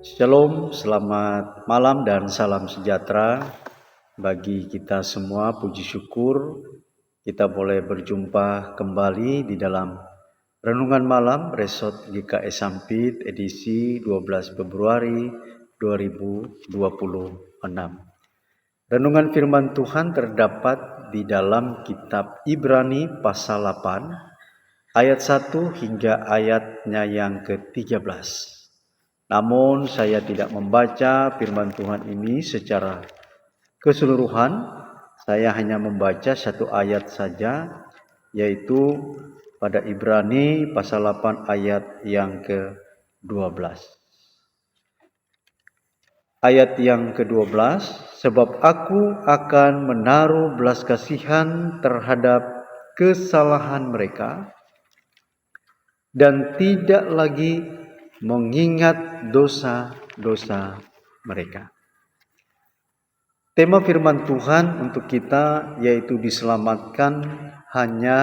Shalom, selamat malam dan salam sejahtera bagi kita semua. Puji syukur kita boleh berjumpa kembali di dalam Renungan Malam Resort GKS Sampit edisi 12 Februari 2026. Renungan firman Tuhan terdapat di dalam kitab Ibrani pasal 8 ayat 1 hingga ayatnya yang ke-13. Namun saya tidak membaca firman Tuhan ini secara keseluruhan. Saya hanya membaca satu ayat saja, yaitu pada Ibrani pasal 8 ayat yang ke-12. Ayat yang ke-12, sebab aku akan menaruh belas kasihan terhadap kesalahan mereka dan tidak lagi mengingat dosa-dosa mereka. Tema firman Tuhan untuk kita yaitu diselamatkan hanya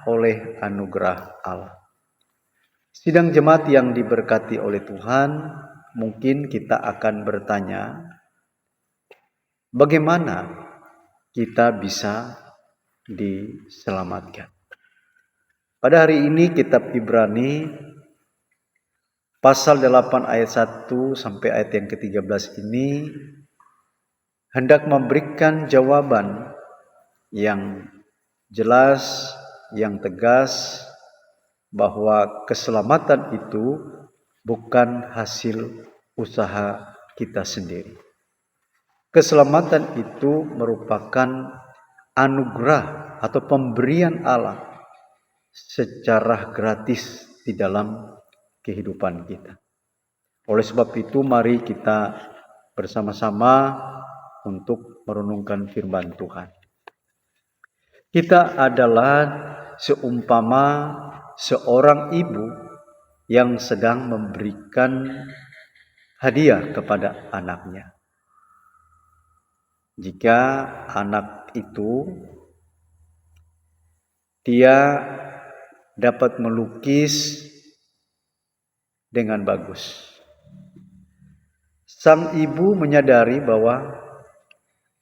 oleh anugerah Allah. Sidang jemaat yang diberkati oleh Tuhan, mungkin kita akan bertanya, bagaimana kita bisa diselamatkan? Pada hari ini kitab Ibrani pasal 8 ayat 1 sampai ayat yang ke-13 ini hendak memberikan jawaban yang jelas, yang tegas, bahwa keselamatan itu bukan hasil usaha kita sendiri. Keselamatan itu merupakan anugerah atau pemberian Allah secara gratis di dalam kehidupan kita. Oleh sebab itu mari kita bersama-sama untuk merenungkan firman Tuhan. Kita adalah seumpama seorang ibu yang sedang memberikan hadiah kepada anaknya. Jika anak itu dia dapat melukis dengan bagus, sang ibu menyadari bahwa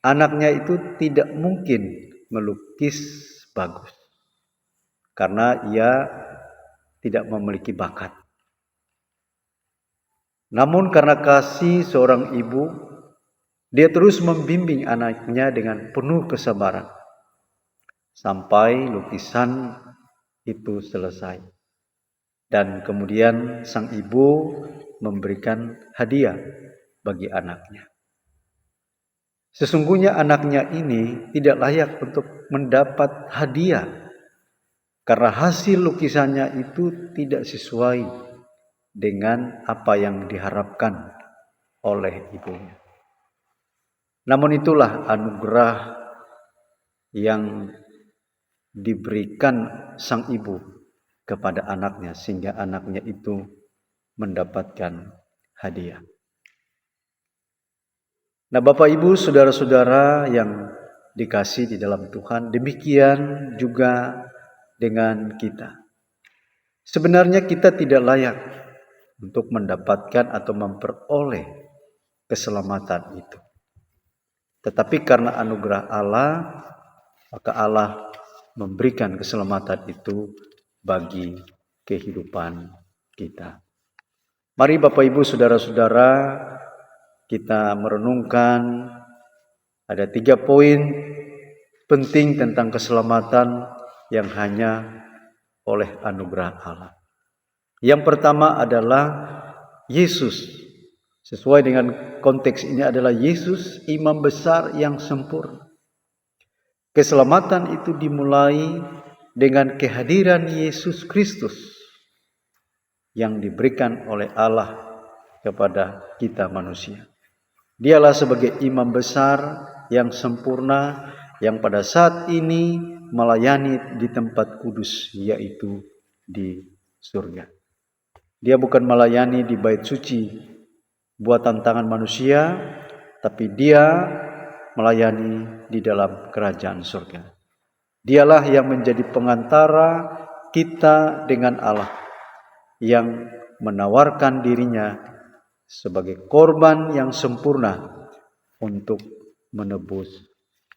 anaknya itu tidak mungkin melukis bagus karena ia tidak memiliki bakat. Namun karena kasih seorang ibu, dia terus membimbing anaknya dengan penuh kesabaran sampai lukisan itu selesai. Dan kemudian sang ibu memberikan hadiah bagi anaknya. Sesungguhnya anaknya ini tidak layak untuk mendapat hadiah karena hasil lukisannya itu tidak sesuai dengan apa yang diharapkan oleh ibunya. Namun itulah anugerah yang diberikan sang ibu kepada anaknya sehingga anaknya itu mendapatkan hadiah. Nah, Bapak Ibu, saudara-saudara yang dikasih di dalam Tuhan, demikian juga dengan kita. Sebenarnya kita tidak layak untuk mendapatkan atau memperoleh keselamatan itu. Tetapi karena anugerah Allah, maka Allah memberikan keselamatan itu bagi kehidupan kita. Mari Bapak Ibu saudara-saudara, kita merenungkan ada 3 poin penting tentang keselamatan yang hanya oleh anugerah Allah. Yang pertama adalah Yesus. Sesuai dengan konteks ini adalah Yesus, imam besar yang sempurna. Keselamatan itu dimulai dengan kehadiran Yesus Kristus yang diberikan oleh Allah kepada kita manusia. Dialah sebagai imam besar yang sempurna yang pada saat ini melayani di tempat kudus, yaitu di surga. Dia bukan melayani di bait suci buatan tangan manusia, tapi dia melayani di dalam kerajaan surga. Dialah yang menjadi pengantara kita dengan Allah, yang menawarkan dirinya sebagai korban yang sempurna untuk menebus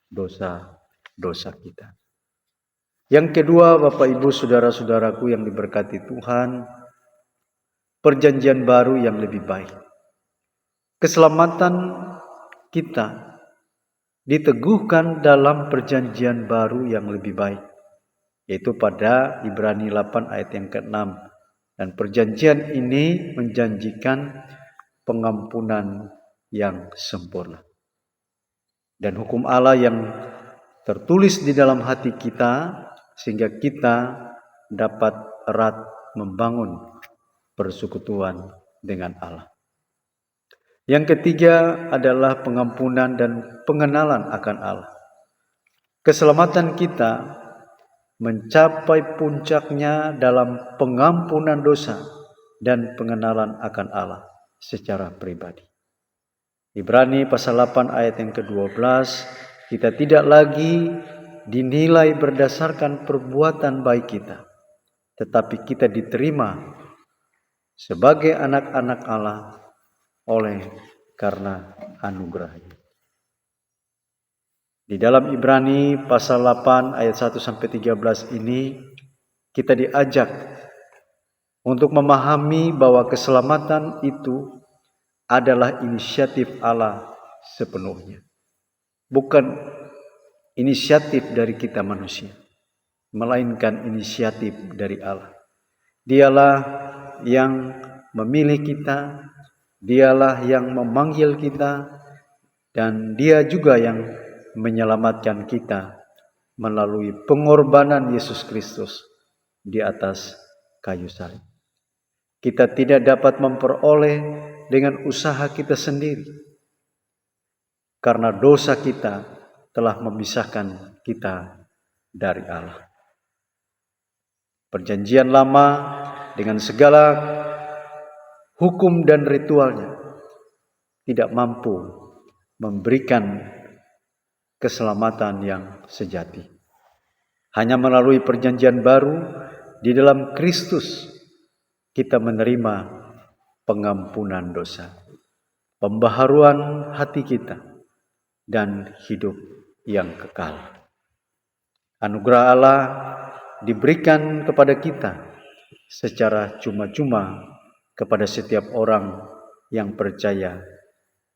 dosa-dosa kita. Yang kedua, Bapak Ibu saudara-saudaraku yang diberkati Tuhan, perjanjian baru yang lebih baik. Keselamatan kita diteguhkan dalam perjanjian baru yang lebih baik, yaitu pada Ibrani 8 ayat yang ke-6. Dan perjanjian ini menjanjikan pengampunan yang sempurna. Dan hukum Allah yang tertulis di dalam hati kita, sehingga kita dapat erat membangun persekutuan dengan Allah. Yang ketiga adalah pengampunan dan pengenalan akan Allah. Keselamatan kita mencapai puncaknya dalam pengampunan dosa dan pengenalan akan Allah secara pribadi. Ibrani pasal 8 ayat yang ke-12, kita tidak lagi dinilai berdasarkan perbuatan baik kita, tetapi kita diterima sebagai anak-anak Allah oleh karena anugerah-Nya. Di dalam Ibrani pasal 8 ayat 1-13 ini kita diajak untuk memahami bahwa keselamatan itu adalah inisiatif Allah sepenuhnya. Bukan inisiatif dari kita manusia, melainkan inisiatif dari Allah. Dialah yang memilih kita, Dialah yang memanggil kita, dan Dia juga yang menyelamatkan kita melalui pengorbanan Yesus Kristus di atas kayu salib. Kita tidak dapat memperoleh dengan usaha kita sendiri, karena dosa kita telah memisahkan kita dari Allah. Perjanjian lama dengan segala hukum dan ritualnya tidak mampu memberikan keselamatan yang sejati. Hanya melalui perjanjian baru di dalam Kristus kita menerima pengampunan dosa, pembaharuan hati kita, dan hidup yang kekal. Anugerah Allah diberikan kepada kita secara cuma-cuma kepada setiap orang yang percaya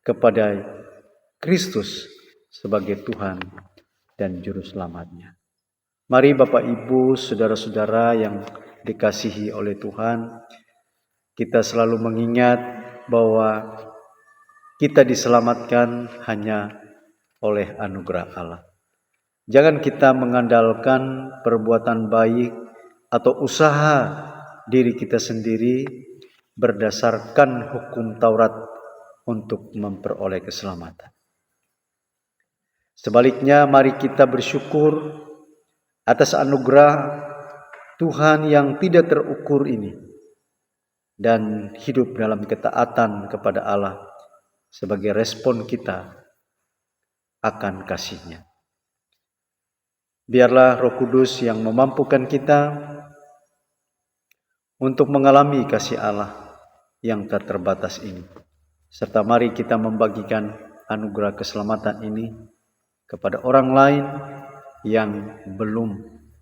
kepada Kristus sebagai Tuhan dan Juru Selamatnya. Mari Bapak Ibu, saudara-saudara yang dikasihi oleh Tuhan, kita selalu mengingat bahwa kita diselamatkan hanya oleh anugerah Allah. Jangan kita mengandalkan perbuatan baik atau usaha diri kita sendiri berdasarkan hukum Taurat untuk memperoleh keselamatan. Sebaliknya, mari kita bersyukur atas anugerah Tuhan yang tidak terukur ini dan hidup dalam ketaatan kepada Allah sebagai respon kita akan kasih-Nya. Biarlah Roh Kudus yang memampukan kita untuk mengalami kasih Allah yang tak terbatas ini. Serta mari kita membagikan anugerah keselamatan ini kepada orang lain yang belum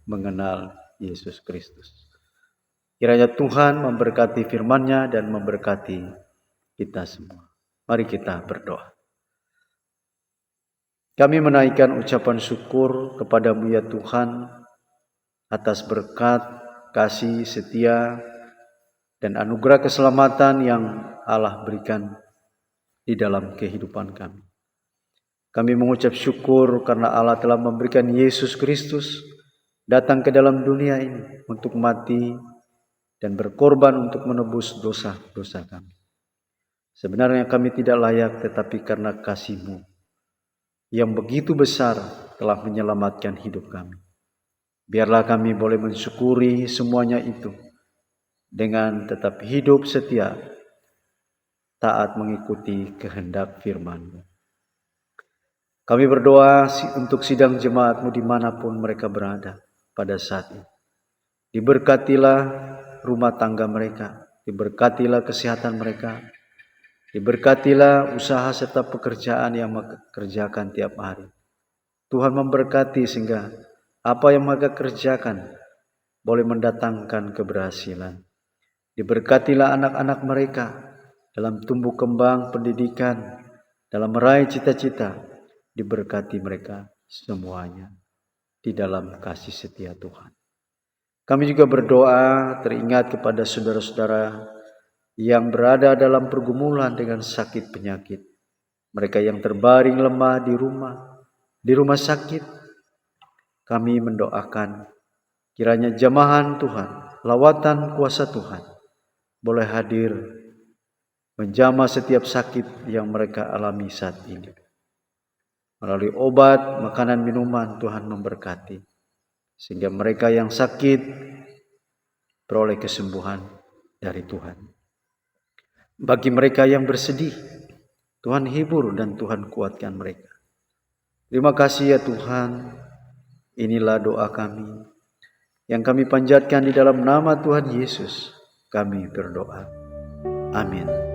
mengenal Yesus Kristus. Kiranya Tuhan memberkati firman-Nya dan memberkati kita semua. Mari kita berdoa. Kami menaikkan ucapan syukur kepada-Mu ya Tuhan atas berkat, kasih, setia, dan anugerah keselamatan yang Allah berikan di dalam kehidupan kami. Kami mengucap syukur karena Allah telah memberikan Yesus Kristus datang ke dalam dunia ini untuk mati dan berkorban untuk menebus dosa-dosa kami. Sebenarnya kami tidak layak, tetapi karena kasih-Mu yang begitu besar telah menyelamatkan hidup kami. Biarlah kami boleh mensyukuri semuanya itu dengan tetap hidup setia, taat mengikuti kehendak firman-Mu. Kami berdoa untuk sidang jemaat-Mu dimanapun mereka berada pada saat ini. Diberkatilah rumah tangga mereka, diberkatilah kesehatan mereka, Diberkatilah usaha serta pekerjaan yang mereka kerjakan tiap hari. Tuhan memberkati sehingga apa yang mereka kerjakan boleh mendatangkan keberhasilan. Diberkatilah anak-anak mereka dalam tumbuh kembang pendidikan, dalam meraih cita-cita. Diberkati mereka semuanya di dalam kasih setia Tuhan. Kami juga berdoa teringat kepada saudara-saudara yang berada dalam pergumulan dengan sakit penyakit. Mereka yang terbaring lemah di rumah sakit. Kami mendoakan kiranya jamahan Tuhan, lawatan kuasa Tuhan boleh hadir menjamah setiap sakit yang mereka alami saat ini. Melalui obat, makanan, minuman, Tuhan memberkati. Sehingga mereka yang sakit beroleh kesembuhan dari Tuhan. Bagi mereka yang bersedih, Tuhan hibur dan Tuhan kuatkan mereka. Terima kasih ya Tuhan. Inilah doa kami yang kami panjatkan di dalam nama Tuhan Yesus. Kami berdoa. Amin.